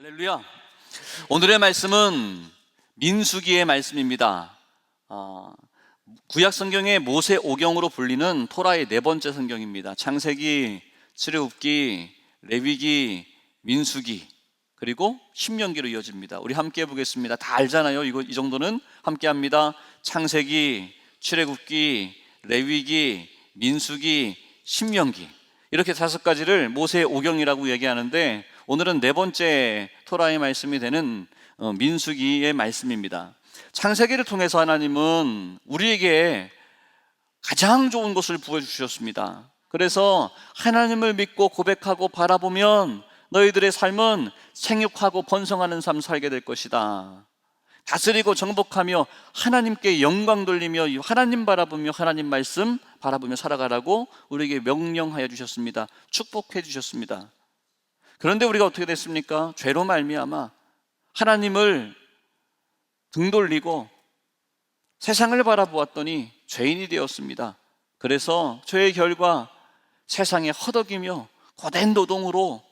할렐루야. 오늘의 말씀은 민수기의 말씀입니다. 구약 성경의 모세 오경으로 불리는 토라의 네 번째 성경입니다. 창세기, 출애굽기, 레위기, 민수기, 그리고 신명기로 이어집니다. 우리 함께 보겠습니다. 다 알잖아요. 이 정도는 함께 합니다. 창세기, 출애굽기, 레위기, 민수기, 신명기, 이렇게 다섯 가지를 모세 오경이라고 얘기하는데, 오늘은 네 번째 토라의 말씀이 되는 민수기의 말씀입니다. 창세기를 통해서 하나님은 우리에게 가장 좋은 것을 부어주셨습니다. 그래서 하나님을 믿고 고백하고 바라보면 너희들의 삶은 생육하고 번성하는 삶 살게 될 것이다. 다스리고 정복하며 하나님께 영광 돌리며 하나님 바라보며 하나님 말씀 바라보며 살아가라고 우리에게 명령하여 주셨습니다. 축복해 주셨습니다. 그런데 우리가 어떻게 됐습니까? 죄로 말미암아 하나님을 등 돌리고 세상을 바라보았더니 죄인이 되었습니다. 그래서 죄의 결과 세상에 허덕이며 고된 노동으로,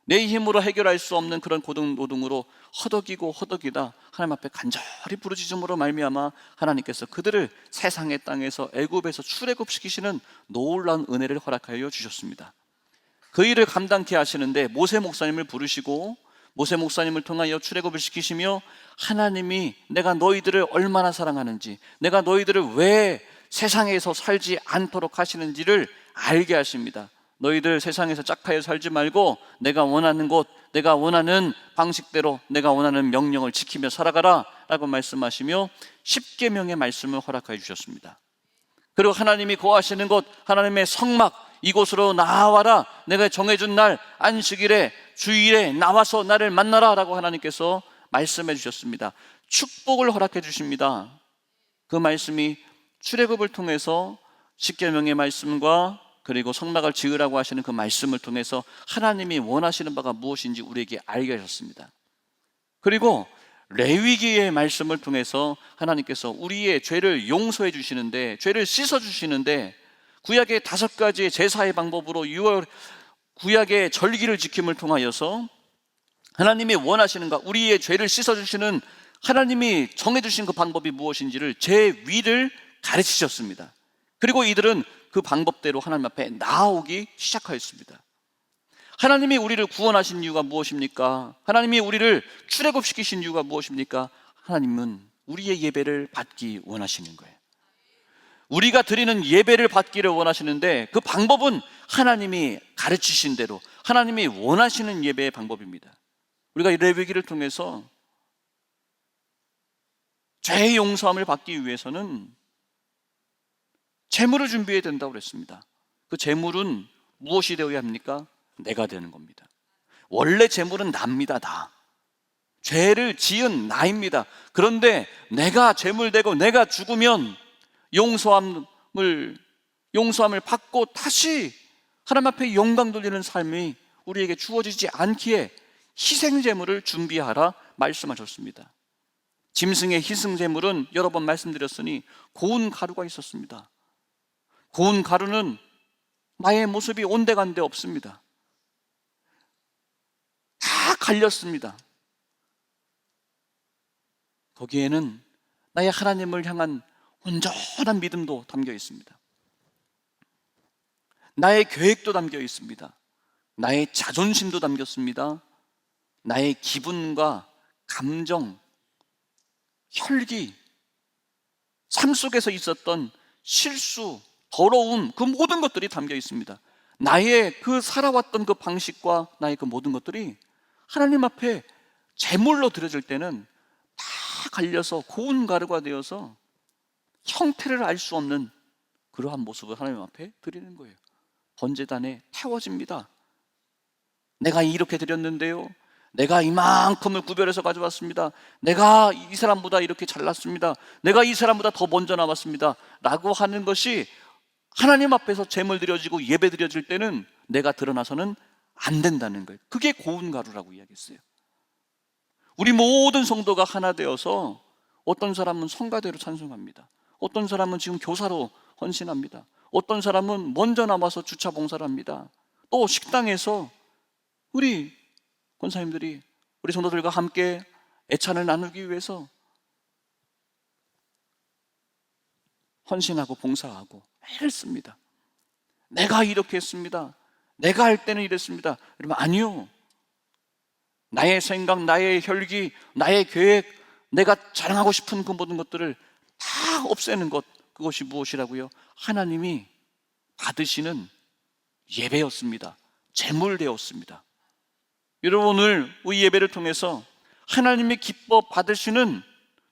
내 힘으로 해결할 수 없는 그런 고된 노동으로 허덕이고 허덕이다 하나님 앞에 간절히 부르짖음으로 말미암아 하나님께서 그들을 세상의 땅에서 애굽에서 출애굽시키시는 놀라운 은혜를 허락하여 주셨습니다. 그 일을 감당케 하시는데 모세 목사님을 부르시고 모세 목사님을 통하여 출애굽을 시키시며 하나님이 내가 너희들을 얼마나 사랑하는지, 내가 너희들을 왜 세상에서 살지 않도록 하시는지를 알게 하십니다. 너희들 세상에서 짝하여 살지 말고 내가 원하는 곳, 내가 원하는 방식대로 내가 원하는 명령을 지키며 살아가라 라고 말씀하시며 십계명의 말씀을 허락하여 주셨습니다. 그리고 하나님이 거하시는 곳, 하나님의 성막, 이곳으로 나와라. 내가 정해준 날 안식일에, 주일에 나와서 나를 만나라 라고 하나님께서 말씀해 주셨습니다. 축복을 허락해 주십니다. 그 말씀이 출애굽을 통해서 십계명의 말씀과 그리고 성막을 지으라고 하시는 그 말씀을 통해서 하나님이 원하시는 바가 무엇인지 우리에게 알게 하셨습니다. 그리고 레위기의 말씀을 통해서 하나님께서 우리의 죄를 용서해 주시는데, 죄를 씻어 주시는데, 구약의 다섯 가지의 제사의 방법으로 구약의 절기를 지킴을 통하여서 하나님이 원하시는가, 우리의 죄를 씻어주시는 하나님이 정해주신 그 방법이 무엇인지를 제 위를 가르치셨습니다. 그리고 이들은 그 방법대로 하나님 앞에 나아오기 시작하였습니다. 하나님이 우리를 구원하신 이유가 무엇입니까? 하나님이 우리를 출애굽시키신 이유가 무엇입니까? 하나님은 우리의 예배를 받기 원하시는 거예요. 우리가 드리는 예배를 받기를 원하시는데 그 방법은 하나님이 가르치신 대로 하나님이 원하시는 예배의 방법입니다. 우리가 이 레위기를 통해서 죄의 용서함을 받기 위해서는 제물을 준비해야 된다고 그랬습니다. 그 제물은 무엇이 되어야 합니까? 내가 되는 겁니다. 원래 제물은 납니다. 다 죄를 지은 나입니다. 그런데 내가 제물 되고 내가 죽으면 용서함을 받고 다시 하나님 앞에 영광 돌리는 삶이 우리에게 주어지지 않기에 희생제물을 준비하라 말씀하셨습니다. 짐승의 희생제물은 여러 번 말씀드렸으니 고운 가루가 있었습니다. 고운 가루는 나의 모습이 온데간데 없습니다. 다 갈렸습니다. 거기에는 나의 하나님을 향한 온전한 믿음도 담겨 있습니다. 나의 계획도 담겨 있습니다. 나의 자존심도 담겼습니다. 나의 기분과 감정, 혈기, 삶 속에서 있었던 실수, 더러움, 그 모든 것들이 담겨 있습니다. 나의 그 살아왔던 그 방식과 나의 그 모든 것들이 하나님 앞에 제물로 드려질 때는 다 갈려서 고운 가루가 되어서 형태를 알 수 없는 그러한 모습을 하나님 앞에 드리는 거예요. 번제단에 태워집니다. 내가 이렇게 드렸는데요, 내가 이만큼을 구별해서 가져왔습니다. 내가 이 사람보다 이렇게 잘났습니다. 내가 이 사람보다 더 먼저 나왔습니다 라고 하는 것이 하나님 앞에서 제물 드려지고 예배 드려질 때는 내가 드러나서는 안 된다는 거예요. 그게 고운 가루라고 이야기했어요. 우리 모든 성도가 하나 되어서 어떤 사람은 성가대로 찬송합니다. 어떤 사람은 지금 교사로 헌신합니다. 어떤 사람은 먼저 나와서 주차 봉사를 합니다. 또 식당에서 우리 권사님들이 우리 성도들과 함께 애찬을 나누기 위해서 헌신하고 봉사하고 애를 씁니다. 내가 이렇게 했습니다. 내가 할 때는 이랬습니다. 여러분, 아니요. 나의 생각, 나의 혈기, 나의 계획, 내가 자랑하고 싶은 그 모든 것들을 다 없애는 것, 그것이 무엇이라고요? 하나님이 받으시는 예배였습니다. 제물되었습니다. 여러분, 오늘 우리 예배를 통해서 하나님이 기뻐 받으시는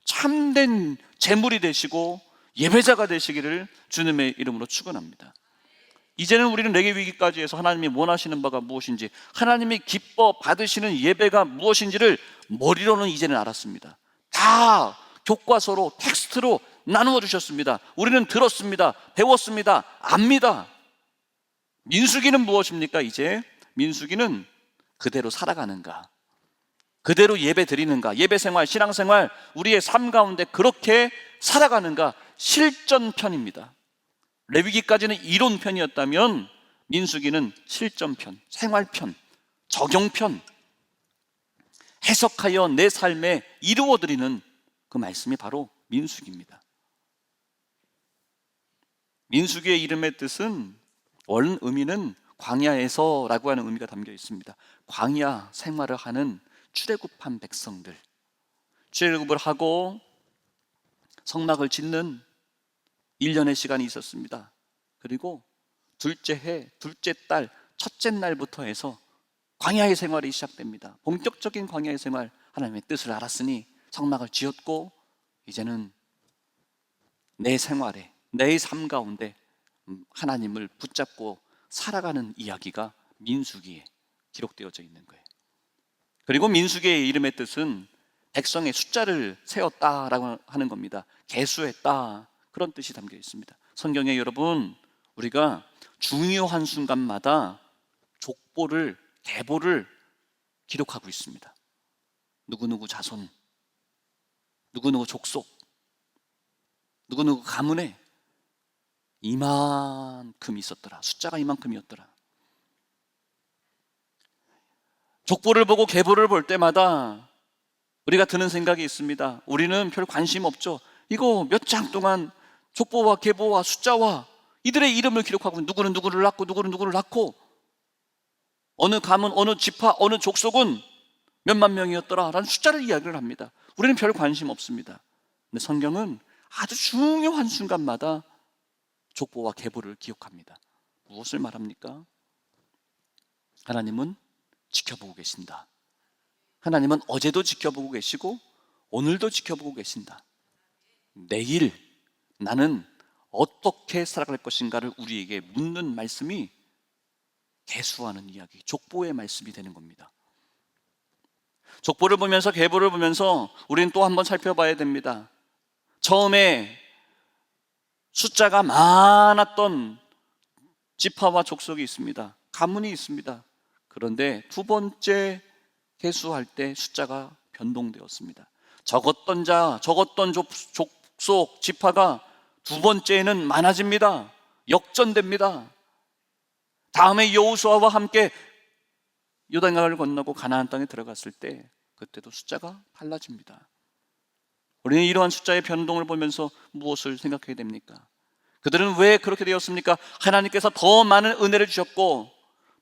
참된 제물이 되시고 예배자가 되시기를 주님의 이름으로 축원합니다. 이제는 우리는 레게 위기까지 해서 하나님이 원하시는 바가 무엇인지, 하나님이 기뻐 받으시는 예배가 무엇인지를 머리로는 이제는 알았습니다. 다 교과서로, 텍스트로 나누어 주셨습니다. 우리는 들었습니다. 배웠습니다. 압니다. 민수기는 무엇입니까? 이제 민수기는 그대로 살아가는가, 그대로 예배 드리는가, 예배 생활, 신앙 생활, 우리의 삶 가운데 그렇게 살아가는가, 실전편입니다. 레위기까지는 이론편이었다면 민수기는 실전편, 생활편, 적용편, 해석하여 내 삶에 이루어드리는 그 말씀이 바로 민수기입니다. 민수기의 이름의 뜻은 원 의미는 광야에서라고 하는 의미가 담겨 있습니다. 광야 생활을 하는 출애굽한 백성들, 출애굽을 하고 성막을 짓는 1년의 시간이 있었습니다. 그리고 둘째 해, 둘째 달, 첫째 날부터 해서 광야의 생활이 시작됩니다. 본격적인 광야의 생활, 하나님의 뜻을 알았으니 성막을 지었고 이제는 내 생활에, 내 삶 가운데 하나님을 붙잡고 살아가는 이야기가 민수기에 기록되어져 있는 거예요. 그리고 민수기의 이름의 뜻은 백성의 숫자를 세었다라고 하는 겁니다. 계수했다, 그런 뜻이 담겨 있습니다. 성경에 여러분, 우리가 중요한 순간마다 족보를, 계보를 기록하고 있습니다. 누구누구 자손, 누구누구 족속, 누구누구 가문에 이만큼 있었더라, 숫자가 이만큼이었더라. 족보를 보고 계보를 볼 때마다 우리가 드는 생각이 있습니다. 우리는 별 관심 없죠. 이거 몇 장 동안 족보와 계보와 숫자와 이들의 이름을 기록하고, 누구는 누구를 낳고 누구는 누구를 낳고, 어느 가문, 어느 지파, 어느 족속은 몇만 명이었더라 라는 숫자를 이야기를 합니다. 우리는 별 관심 없습니다. 근데 성경은 아주 중요한 순간마다 족보와 계보를 기억합니다. 무엇을 말합니까? 하나님은 지켜보고 계신다. 하나님은 어제도 지켜보고 계시고 오늘도 지켜보고 계신다. 내일 나는 어떻게 살아갈 것인가를 우리에게 묻는 말씀이 계수하는 이야기, 족보의 말씀이 되는 겁니다. 족보를 보면서, 계보를 보면서 우리는 또 한번 살펴봐야 됩니다. 처음에 숫자가 많았던 지파와 족속이 있습니다. 가문이 있습니다. 그런데 두 번째 계수할 때 숫자가 변동되었습니다. 적었던 자, 적었던 족속, 지파가 두 번째에는 많아집니다. 역전됩니다. 다음에 여호수아와 함께 요단강을 건너고 가나안 땅에 들어갔을 때 그때도 숫자가 달라집니다. 우리는 이러한 숫자의 변동을 보면서 무엇을 생각해야 됩니까? 그들은 왜 그렇게 되었습니까? 하나님께서 더 많은 은혜를 주셨고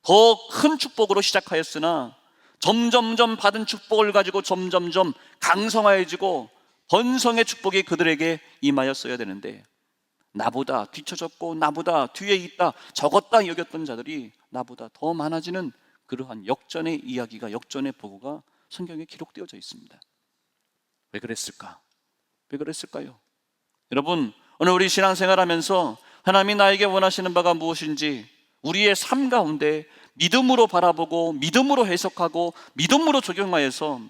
더 큰 축복으로 시작하였으나 점점점 받은 축복을 가지고 점점점 강성하여지고 번성의 축복이 그들에게 임하였어야 되는데, 나보다 뒤처졌고 나보다 뒤에 있다, 적었다 여겼던 자들이 나보다 더 많아지는 그러한 역전의 이야기가, 역전의 보고가 성경에 기록되어져 있습니다. 왜 그랬을까? 왜 그랬을까요? 여러분, 오늘 우리 신앙생활하면서 하나님이 나에게 원하시는 바가 무엇인지 우리의 삶 가운데 믿음으로 바라보고 믿음으로 해석하고 믿음으로 적용하여서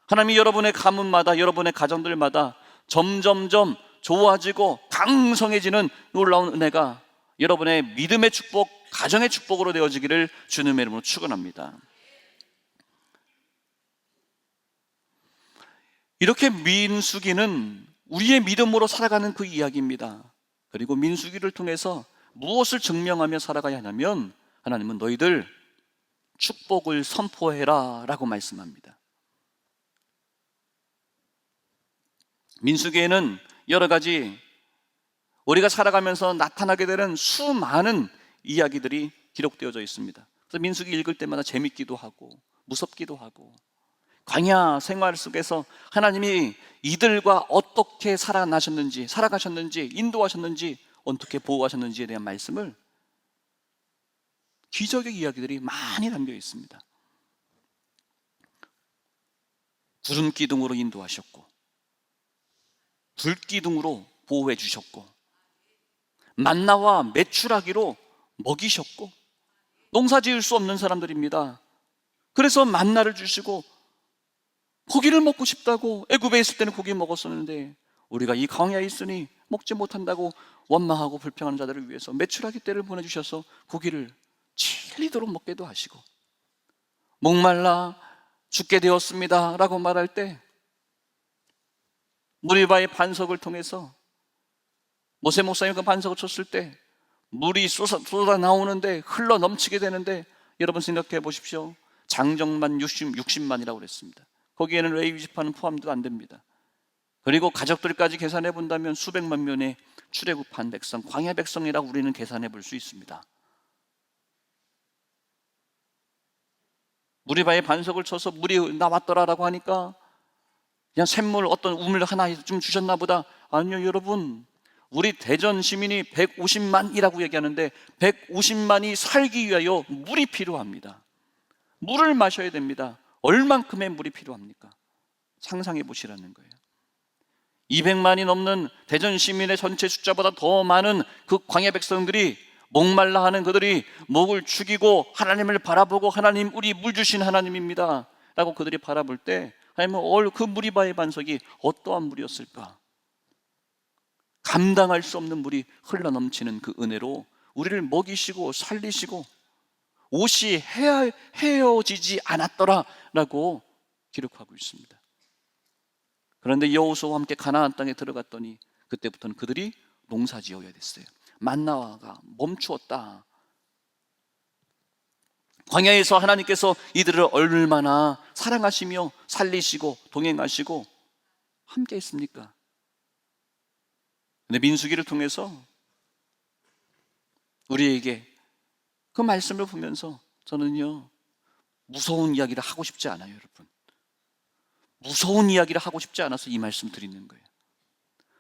하나님이 여러분의 가문마다, 여러분의 가정들마다 점점점 좋아지고 강성해지는 놀라운 은혜가 여러분의 믿음의 축복, 가정의 축복으로 되어지기를 주님의 이름으로 축원합니다. 이렇게 민수기는 우리의 믿음으로 살아가는 그 이야기입니다. 그리고 민수기를 통해서 무엇을 증명하며 살아가야 하냐면, 하나님은 너희들 축복을 선포해라 라고 말씀합니다. 민수기에는 여러 가지 우리가 살아가면서 나타나게 되는 수많은 이야기들이 기록되어져 있습니다. 그래서 민수기 읽을 때마다 재밌기도 하고 무섭기도 하고, 광야 생활 속에서 하나님이 이들과 어떻게 살아가셨는지, 인도하셨는지, 어떻게 보호하셨는지에 대한 말씀을, 기적의 이야기들이 많이 담겨 있습니다. 구름 기둥으로 인도하셨고, 불 기둥으로 보호해 주셨고, 만나와 메추라기로 먹이셨고, 농사 지을 수 없는 사람들입니다. 그래서 만나를 주시고, 고기를 먹고 싶다고, 애굽에 있을 때는 고기 먹었었는데 우리가 이 광야에 있으니 먹지 못한다고 원망하고 불평하는 자들을 위해서 메추라기 떼를 보내주셔서 고기를 질리도록 먹게도 하시고, 목말라 죽게 되었습니다 라고 말할 때 무리바의 반석을 통해서, 모세 목사님 그 반석을 쳤을 때 물이 쏟아 나오는데, 흘러 넘치게 되는데, 여러분 생각해 보십시오. 장정만 60만이라고 그랬습니다. 거기에는 레위 지파는 포함도 안 됩니다. 그리고 가족들까지 계산해 본다면 수백만 명의 출애굽한 백성, 광야 백성이라고 우리는 계산해 볼 수 있습니다. 무리바의 반석을 쳐서 물이 나왔더라라고 하니까 그냥 샘물, 어떤 우물 하나 좀 주셨나 보다. 아니요, 여러분, 우리 대전 시민이 150만이라고 얘기하는데 150만이 살기 위하여 물이 필요합니다. 물을 마셔야 됩니다. 얼만큼의 물이 필요합니까? 상상해 보시라는 거예요. 200만이 넘는 대전 시민의 전체 숫자보다 더 많은 그 광야 백성들이, 목말라 하는 그들이 목을 축이고 하나님을 바라보고, 하나님, 우리 물 주신 하나님입니다 라고 그들이 바라볼 때, 하나님은 그 무리바의 반석이 어떠한 물이었을까? 감당할 수 없는 물이 흘러넘치는 그 은혜로 우리를 먹이시고 살리시고, 옷이 헤어지지 않았더라라고 기록하고 있습니다. 그런데 여호수아와 함께 가나안 땅에 들어갔더니 그때부터는 그들이 농사지어야 됐어요. 만나가 멈추었다. 광야에서 하나님께서 이들을 얼마나 사랑하시며 살리시고 동행하시고 함께 했습니까? 근데 민수기를 통해서 우리에게 그 말씀을 보면서 저는요, 무서운 이야기를 하고 싶지 않아요, 여러분. 무서운 이야기를 하고 싶지 않아서 이 말씀 드리는 거예요.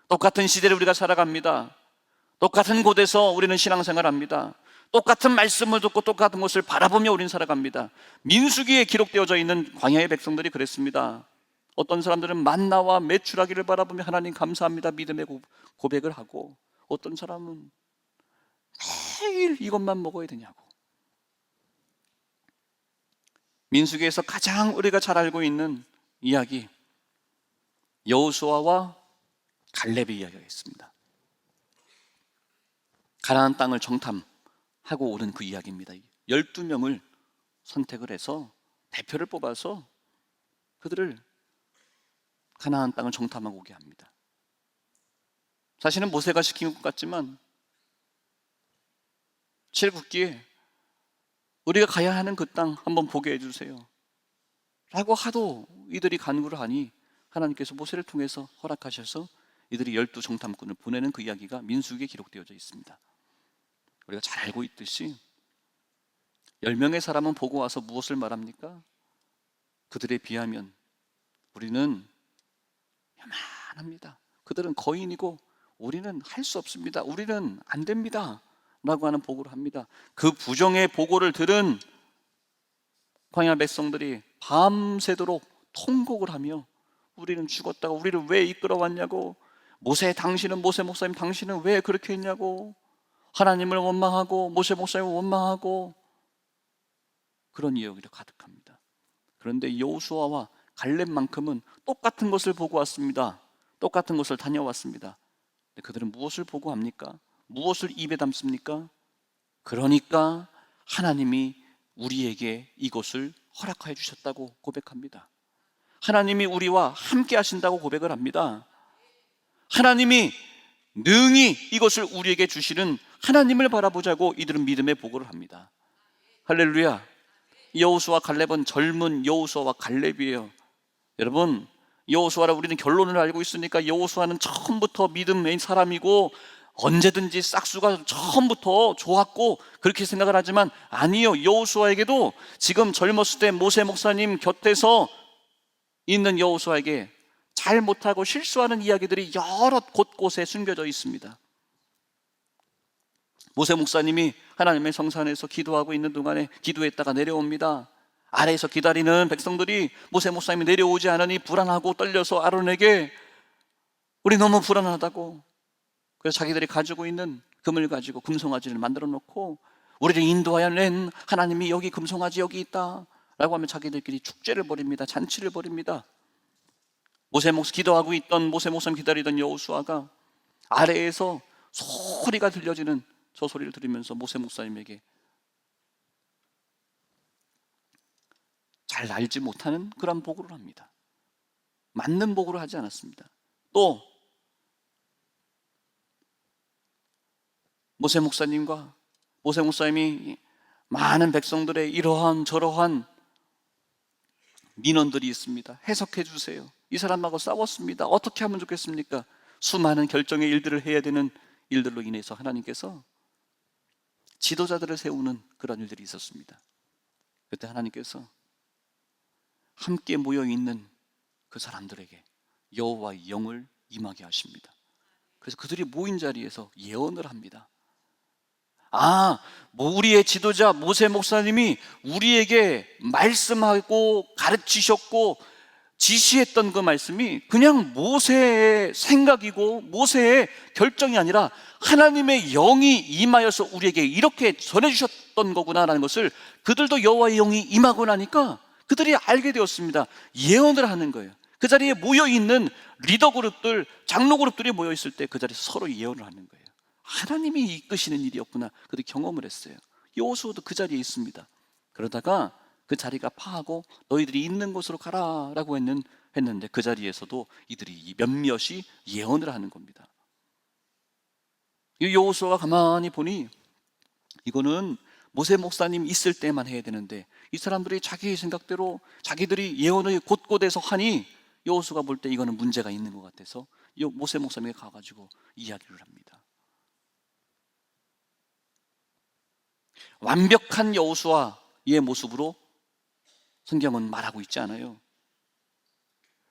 똑같은 시대를 우리가 살아갑니다. 똑같은 곳에서 우리는 신앙생활합니다. 똑같은 말씀을 듣고 똑같은 것을 바라보며 우리는 살아갑니다. 민수기에 기록되어져 있는 광야의 백성들이 그랬습니다. 어떤 사람들은 만나와 메추라기를 바라보며 하나님 감사합니다 믿음의 고백을 하고, 어떤 사람은 매일 이것만 먹어야 되냐고. 민수기에서 가장 우리가 잘 알고 있는 이야기, 여호수아와 갈렙의 이야기가 있습니다. 가나안 땅을 정탐하고 오른 그 이야기입니다. 12명을 선택을 해서, 대표를 뽑아서 그들을 가나안 땅을 정탐하고 오게 합니다. 사실은 모세가 시킨 것 같지만 칠국기에 우리가 가야 하는 그 땅 한번 보게 해주세요 라고 하도 이들이 간구를 하니 하나님께서 모세를 통해서 허락하셔서 이들이 12 정탐꾼을 보내는 그 이야기가 민수기에 기록되어져 있습니다. 우리가 잘 알고 있듯이 10명의 사람은 보고 와서 무엇을 말합니까? 그들에 비하면 우리는 요만합니다. 그들은 거인이고 우리는 할 수 없습니다. 우리는 안 됩니다 라고 하는 보고를 합니다. 그 부정의 보고를 들은 광야 백성들이 밤새도록 통곡을 하며, 우리는 죽었다고, 우리를 왜 이끌어왔냐고, 모세 목사님 당신은 왜 그렇게 했냐고, 하나님을 원망하고 모세 목사님을 원망하고, 그런 이야기로 가득합니다. 그런데 여호수아와 갈렙만큼은 똑같은 것을 보고 왔습니다. 똑같은 것을 다녀왔습니다. 근데 그들은 무엇을 보고 합니까? 무엇을 입에 담습니까? 그러니까 하나님이 우리에게 이것을 허락하여 주셨다고 고백합니다. 하나님이 우리와 함께 하신다고 고백을 합니다. 하나님이 능히 이것을 우리에게 주시는 하나님을 바라보자고 이들은 믿음의 보고를 합니다. 할렐루야. 여호수아 갈렙은 젊은 여호수아와 갈렙이에요. 여러분, 여호수아라 우리는 결론을 알고 있으니까 여호수아는 처음부터 믿음의 사람이고 언제든지 싹수가 처음부터 좋았고 그렇게 생각을 하지만 아니요, 여호수아에게도 지금 젊었을 때 모세 목사님 곁에서 있는 여호수아에게 잘못하고 실수하는 이야기들이 여러 곳곳에 숨겨져 있습니다. 모세 목사님이 하나님의 성산에서 기도하고 있는 동안에 기도했다가 내려옵니다. 아래에서 기다리는 백성들이 모세 목사님이 내려오지 않으니 불안하고 떨려서 아론에게 우리 너무 불안하다고, 그래서 자기들이 가지고 있는 금을 가지고 금송아지를 만들어 놓고 우리를 인도하여 낸 하나님이 여기 금송아지 여기 있다 라고 하면 자기들끼리 축제를 벌입니다. 잔치를 벌입니다. 기도하고 있던 모세 목사님 기다리던 여호수아가 아래에서 소리가 들려지는 저 소리를 들으면서 모세 목사님에게 잘 알지 못하는 그런 보고를 합니다. 맞는 보고를 하지 않았습니다. 또 모세 목사님과 모세 목사님이 많은 백성들의 이러한 저러한 민원들이 있습니다. 해석해 주세요. 이 사람하고 싸웠습니다. 어떻게 하면 좋겠습니까? 수많은 결정의 일들을 해야 되는 일들로 인해서 하나님께서 지도자들을 세우는 그런 일들이 있었습니다. 그때 하나님께서 함께 모여있는 그 사람들에게 여호와의 영을 임하게 하십니다. 그래서 그들이 모인 자리에서 예언을 합니다. 우리의 지도자 모세 목사님이 우리에게 말씀하고 가르치셨고 지시했던 그 말씀이 그냥 모세의 생각이고 모세의 결정이 아니라 하나님의 영이 임하여서 우리에게 이렇게 전해주셨던 거구나라는 것을 그들도 여호와의 영이 임하고 나니까 그들이 알게 되었습니다. 예언을 하는 거예요. 그 자리에 모여있는 리더 그룹들, 장로 그룹들이 모여있을 때 그 자리에서 서로 예언을 하는 거예요. 하나님이 이끄시는 일이었구나. 그들이 경험을 했어요. 여호수아도 그 자리에 있습니다. 그러다가 그 자리가 파하고 너희들이 있는 곳으로 가라라고 했는데 그 자리에서도 이들이 몇몇이 예언을 하는 겁니다. 이 여호수아가 가만히 보니 이거는 모세 목사님 있을 때만 해야 되는데 이 사람들이 자기 생각대로 자기들이 예언을 곳곳에서 하니 여호수아가 볼 때 이거는 문제가 있는 것 같아서 모세 목사님에게 가가지고 이야기를 합니다. 완벽한 여호수아의 모습으로 성경은 말하고 있지 않아요.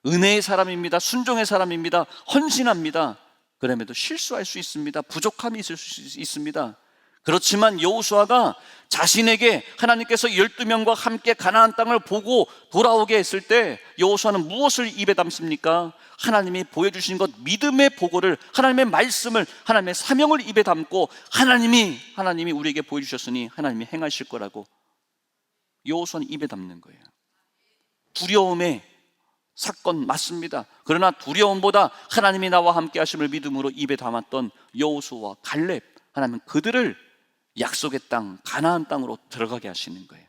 은혜의 사람입니다. 순종의 사람입니다. 헌신합니다. 그럼에도 실수할 수 있습니다. 부족함이 있을 수 있습니다. 그렇지만 여호수아가 자신에게 하나님께서 12명과 함께 가나안 땅을 보고 돌아오게 했을 때 여호수아는 무엇을 입에 담습니까? 하나님이 보여주신 것, 믿음의 보고를, 하나님의 말씀을, 하나님의 사명을 입에 담고 하나님이 우리에게 보여주셨으니 하나님이 행하실 거라고 여호수아는 입에 담는 거예요. 두려움의 사건 맞습니다. 그러나 두려움보다 하나님이 나와 함께 하심을 믿음으로 입에 담았던 여호수아와 갈렙, 하나님은 그들을 약속의 땅, 가나안 땅으로 들어가게 하시는 거예요.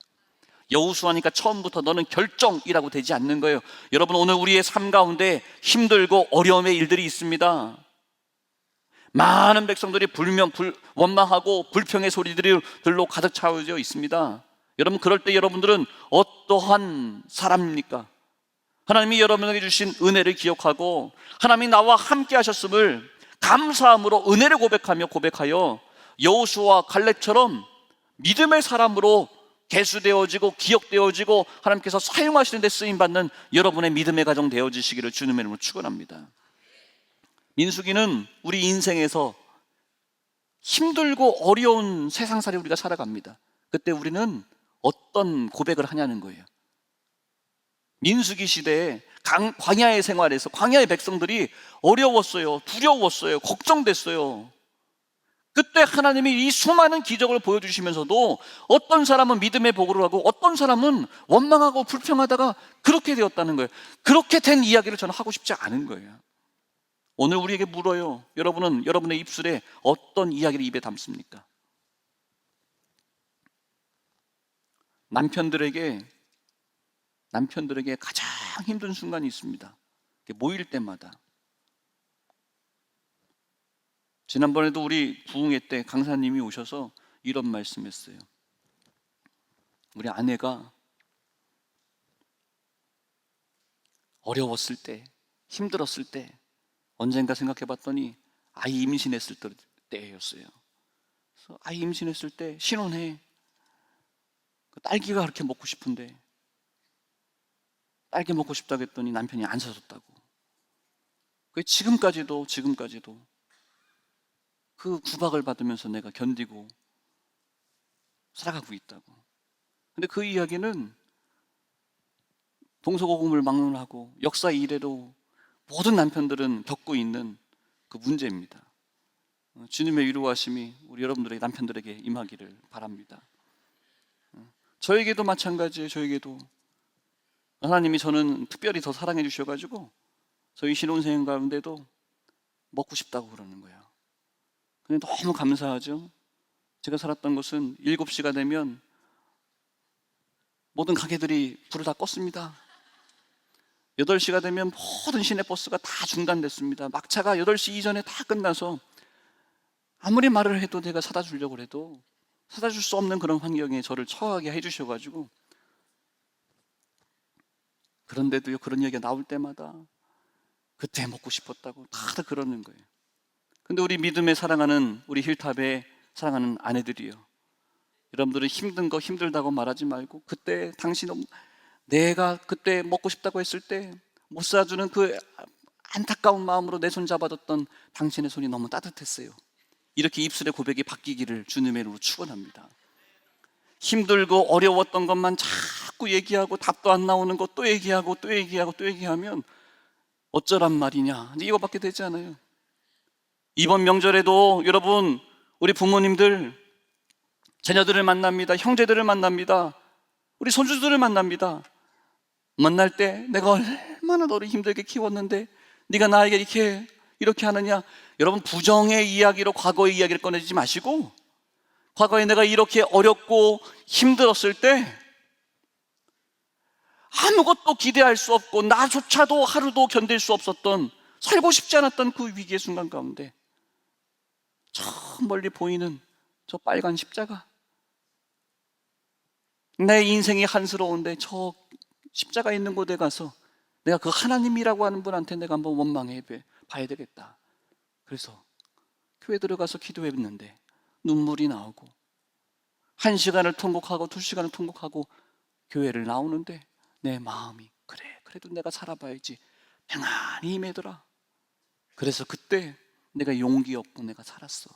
여호수아니까 처음부터 너는 결정이라고 되지 않는 거예요. 여러분, 오늘 우리의 삶 가운데 힘들고 어려움의 일들이 있습니다. 많은 백성들이 원망하고 불평의 소리들로 가득 차오져 있습니다. 여러분, 그럴 때 여러분들은 어떠한 사람입니까? 하나님이 여러분에게 주신 은혜를 기억하고 하나님이 나와 함께 하셨음을 감사함으로 은혜를 고백하여 여호수아와 갈렙처럼 믿음의 사람으로 계수되어지고 기억되어지고 하나님께서 사용하시는 데 쓰임받는 여러분의 믿음의 가정 되어지시기를 주님의 이름으로 축원합니다. 민수기는 우리 인생에서 힘들고 어려운 세상살이 우리가 살아갑니다. 그때 우리는 어떤 고백을 하냐는 거예요. 민수기 시대에 광야의 생활에서 광야의 백성들이 어려웠어요. 두려웠어요. 걱정됐어요. 그때 하나님이 이 수많은 기적을 보여주시면서도 어떤 사람은 믿음의 보고를 하고 어떤 사람은 원망하고 불평하다가 그렇게 되었다는 거예요. 그렇게 된 이야기를 저는 하고 싶지 않은 거예요. 오늘 우리에게 물어요. 여러분은 여러분의 입술에 어떤 이야기를 입에 담습니까? 남편들에게 가장 힘든 순간이 있습니다. 모일 때마다. 지난번에도 우리 부흥회 때 강사님이 오셔서 이런 말씀했어요. 우리 아내가 어려웠을 때, 힘들었을 때, 언젠가 생각해 봤더니 아이 임신했을 때였어요. 그래서 아이 임신했을 때 신혼해. 딸기가 그렇게 먹고 싶은데 딸기 먹고 싶다고 했더니 남편이 안 사줬다고. 지금까지도 그 구박을 받으면서 내가 견디고 살아가고 있다고. 근데 그 이야기는 동서고금을 막론하고 역사 이래로 모든 남편들은 겪고 있는 그 문제입니다. 주님의 위로하심이 우리 여러분들의 남편들에게 임하기를 바랍니다. 저에게도 마찬가지예요. 저에게도 하나님이 저는 특별히 더 사랑해 주셔가지고 저희 신혼생 가운데도 먹고 싶다고 그러는 거예요. 근데 너무 감사하죠. 제가 살았던 곳은 7시가 되면 모든 가게들이 불을 다 껐습니다. 8시가 되면 모든 시내버스가 다 중단됐습니다. 막차가 8시 이전에 다 끝나서 아무리 말을 해도 내가 사다 주려고 해도 사다 줄 수 없는 그런 환경에 저를 처하게 해주셔가지고, 그런데도요, 그런 얘기가 나올 때마다 그때 먹고 싶었다고 다들 그러는 거예요. 근데 우리 믿음에 사랑하는 우리 힐탑에 사랑하는 아내들이요, 여러분들은 힘든 거 힘들다고 말하지 말고 그때 당신은 내가 그때 먹고 싶다고 했을 때 못 사주는 그 안타까운 마음으로 내 손 잡아줬던 당신의 손이 너무 따뜻했어요. 이렇게 입술의 고백이 바뀌기를 주님의 이름으로 축원합니다. 힘들고 어려웠던 것만 자꾸 얘기하고 답도 안 나오는 것 또 얘기하고 또 얘기하고 또 얘기하면 어쩌란 말이냐, 이거밖에 되지 않아요. 이번 명절에도 여러분, 우리 부모님들 자녀들을 만납니다. 형제들을 만납니다. 우리 손주들을 만납니다. 만날 때 내가 얼마나 너를 힘들게 키웠는데 네가 나에게 이렇게 하느냐. 여러분, 부정의 이야기로 과거의 이야기를 꺼내지 마시고, 과거에 내가 이렇게 어렵고 힘들었을 때 아무것도 기대할 수 없고 나조차도 하루도 견딜 수 없었던, 살고 싶지 않았던 그 위기의 순간 가운데 저 멀리 보이는 저 빨간 십자가, 내 인생이 한스러운데 저 십자가 있는 곳에 가서 내가 그 하나님이라고 하는 분한테 내가 한번 원망해 봐야 되겠다. 그래서 교회 들어가서 기도했는데 눈물이 나오고, 1시간을 통곡하고 2시간을 통곡하고 교회를 나오는데 내 마음이 그래, 그래도 내가 살아봐야지 평안히 임하더라. 그래서 그때 내가 용기 얻고 내가 살았어.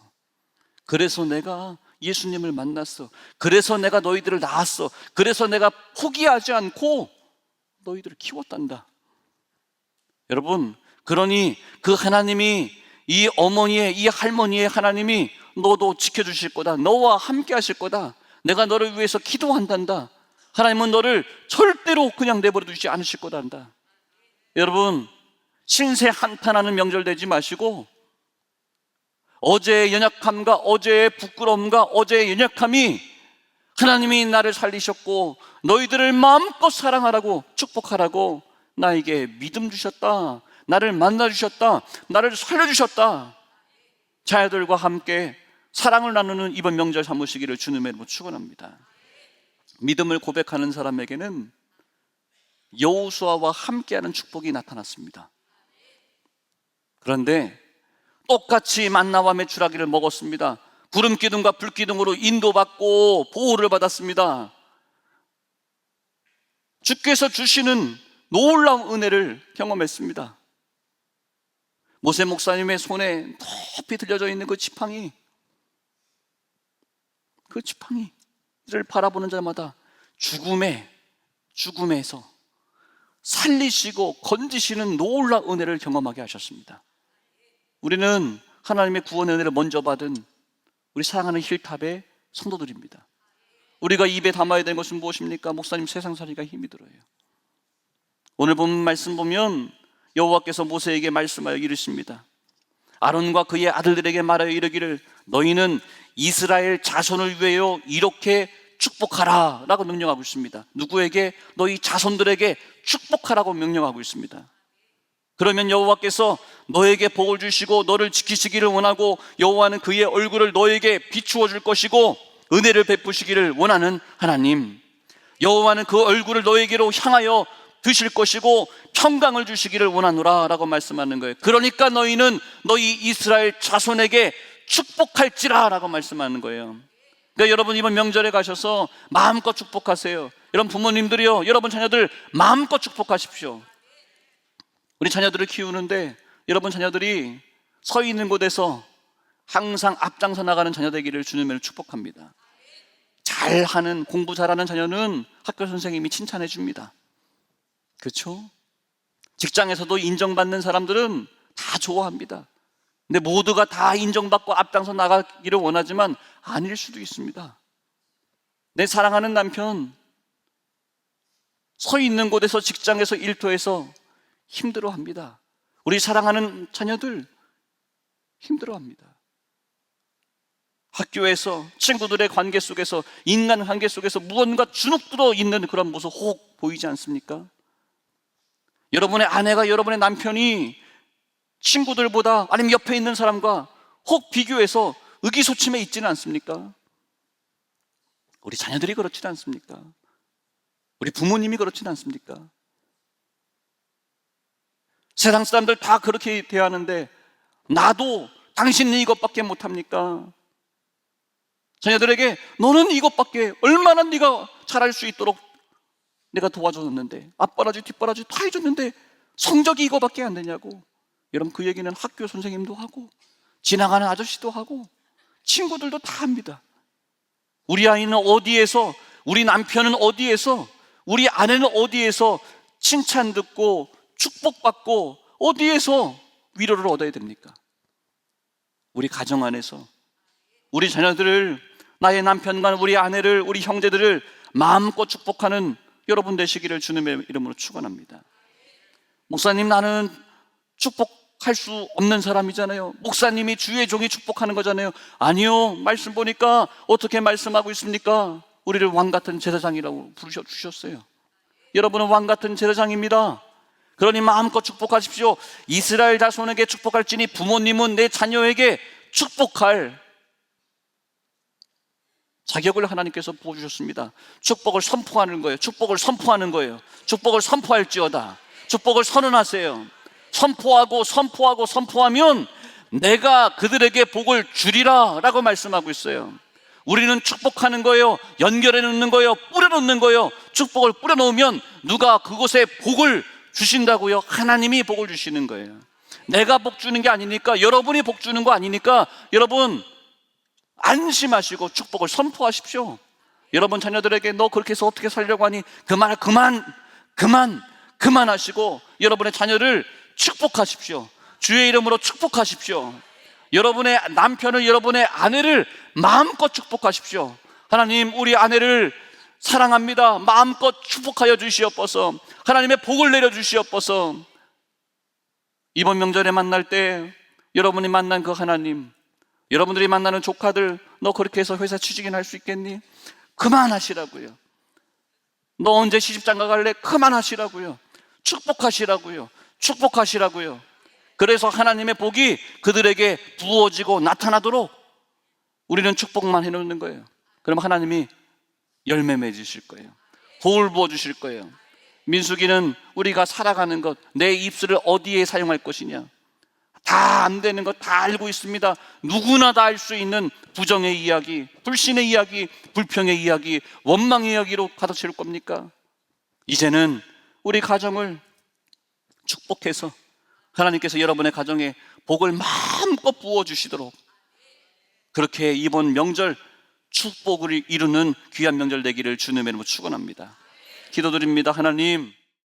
그래서 내가 예수님을 만났어. 그래서 내가 너희들을 낳았어. 그래서 내가 포기하지 않고 너희들을 키웠단다. 여러분, 그러니 그 하나님이, 이 어머니의, 이 할머니의 하나님이 너도 지켜주실 거다. 너와 함께 하실 거다. 내가 너를 위해서 기도한단다. 하나님은 너를 절대로 그냥 내버려 두지 않으실 거단다. 여러분, 신세 한탄하는 명절 되지 마시고, 어제의 연약함과 어제의 부끄러움과 어제의 연약함이 하나님이 나를 살리셨고 너희들을 마음껏 사랑하라고, 축복하라고 나에게 믿음 주셨다. 나를 만나 주셨다. 나를 살려주셨다. 자녀들과 함께 사랑을 나누는 이번 명절 삼으시기를 주님의 이름으로 축원합니다. 믿음을 고백하는 사람에게는 여호수아와 함께하는 축복이 나타났습니다. 그런데 똑같이 만나와 메추라기를 먹었습니다. 구름 기둥과 불 기둥으로 인도받고 보호를 받았습니다. 주께서 주시는 놀라운 은혜를 경험했습니다. 모세 목사님의 손에 높이 들려져 있는 그 지팡이를 바라보는 자마다 죽음에서 살리시고 건지시는 놀라운 은혜를 경험하게 하셨습니다. 우리는 하나님의 구원의 은혜를 먼저 받은 우리 사랑하는 힐탑의 성도들입니다. 우리가 입에 담아야 되는 것은 무엇입니까? 목사님, 세상살이가 힘이 들어요. 오늘 본 말씀 보면 여호와께서 모세에게 말씀하여 이르십니다. 아론과 그의 아들들에게 말하여 이르기를 너희는 이스라엘 자손을 위하여 이렇게 축복하라 라고 명령하고 있습니다. 누구에게? 너희 자손들에게 축복하라고 명령하고 있습니다. 그러면 여호와께서 너에게 복을 주시고 너를 지키시기를 원하고, 여호와는 그의 얼굴을 너에게 비추어 줄 것이고 은혜를 베푸시기를 원하는 하나님, 여호와는 그 얼굴을 너에게로 향하여 드실 것이고 평강을 주시기를 원하노라 라고 말씀하는 거예요. 그러니까 너희는 너희 이스라엘 자손에게 축복할지라 라고 말씀하는 거예요. 그러니까 여러분 이번 명절에 가셔서 마음껏 축복하세요. 여러분 부모님들이요, 여러분 자녀들 마음껏 축복하십시오. 우리 자녀들을 키우는데 여러분 자녀들이 서 있는 곳에서 항상 앞장서 나가는 자녀 되기를 주님을 축복합니다. 잘하는, 공부 잘하는 자녀는 학교 선생님이 칭찬해 줍니다. 그렇죠? 직장에서도 인정받는 사람들은 다 좋아합니다. 근데 모두가 다 인정받고 앞장서 나가기를 원하지만 아닐 수도 있습니다. 내 사랑하는 남편 서 있는 곳에서, 직장에서, 일터에서 힘들어합니다. 우리 사랑하는 자녀들 힘들어합니다. 학교에서, 친구들의 관계 속에서, 인간 관계 속에서 무언가 주눅들어 있는 그런 모습 혹 보이지 않습니까? 여러분의 아내가, 여러분의 남편이 친구들보다, 아니면 옆에 있는 사람과 혹 비교해서 의기소침해 있지는 않습니까? 우리 자녀들이 그렇지는 않습니까? 우리 부모님이 그렇지는 않습니까? 세상 사람들 다 그렇게 대하는데 나도 당신은 이것밖에 못합니까? 자녀들에게 너는 이것밖에, 얼마나 네가 잘할 수 있도록 내가 도와줬는데, 앞바라지 뒷바라지 다 해줬는데 성적이 이거밖에 안 되냐고. 여러분 그 얘기는 학교 선생님도 하고 지나가는 아저씨도 하고 친구들도 다 합니다. 우리 아이는 어디에서, 우리 남편은 어디에서, 우리 아내는 어디에서 칭찬 듣고 축복받고 어디에서 위로를 얻어야 됩니까? 우리 가정 안에서 우리 자녀들을, 나의 남편과 우리 아내를, 우리 형제들을 마음껏 축복하는 여러분 되시기를 주님의 이름으로 축원합니다. 목사님, 나는 축복할 수 없는 사람이잖아요. 목사님이 주의 종이 축복하는 거잖아요. 아니요, 말씀 보니까 어떻게 말씀하고 있습니까? 우리를 왕같은 제사장이라고 부르셔주셨어요. 여러분은 왕같은 제사장입니다. 그러니 마음껏 축복하십시오. 이스라엘 자손에게 축복할지니 부모님은 내 자녀에게 축복할 자격을 하나님께서 부어주셨습니다. 축복을 선포하는 거예요. 축복을 선포하는 거예요. 축복을 선포할지어다. 축복을 선언하세요. 선포하면 내가 그들에게 복을 주리라 라고 말씀하고 있어요. 우리는 축복하는 거예요. 연결해 놓는 거예요. 뿌려 놓는 거예요. 축복을 뿌려 놓으면 누가 그곳에 복을 주신다고요? 하나님이 복을 주시는 거예요. 내가 복 주는 게 아니니까, 여러분이 복 주는 거 아니니까 여러분 안심하시고 축복을 선포하십시오. 여러분 자녀들에게 너 그렇게 해서 어떻게 살려고 하니? 그만하시고 여러분의 자녀를 축복하십시오. 주의 이름으로 축복하십시오. 여러분의 남편을, 여러분의 아내를 마음껏 축복하십시오. 하나님, 우리 아내를 사랑합니다. 마음껏 축복하여 주시옵소서. 하나님의 복을 내려 주시옵소서. 이번 명절에 만날 때 여러분이 만난 그 하나님, 여러분들이 만나는 조카들, 너 그렇게 해서 회사 취직이나 할 수 있겠니? 그만하시라고요. 너 언제 시집장가 갈래? 그만하시라고요. 축복하시라고요. 그래서 하나님의 복이 그들에게 부어지고 나타나도록 우리는 축복만 해놓는 거예요. 그럼 하나님이 열매 맺으실 거예요. 복을 부어주실 거예요. 민수기는 우리가 살아가는 것, 내 입술을 어디에 사용할 것이냐, 다 안 되는 것 다 알고 있습니다. 누구나 다 알 수 있는 부정의 이야기, 불신의 이야기, 불평의 이야기, 원망의 이야기로 가득 채울 겁니까? 이제는 우리 가정을 축복해서 하나님께서 여러분의 가정에 복을 마음껏 부어주시도록, 그렇게 이번 명절 축복을 이루는 귀한 명절 되기를 주님의 이름으로 축원합니다. 기도드립니다. 하나님,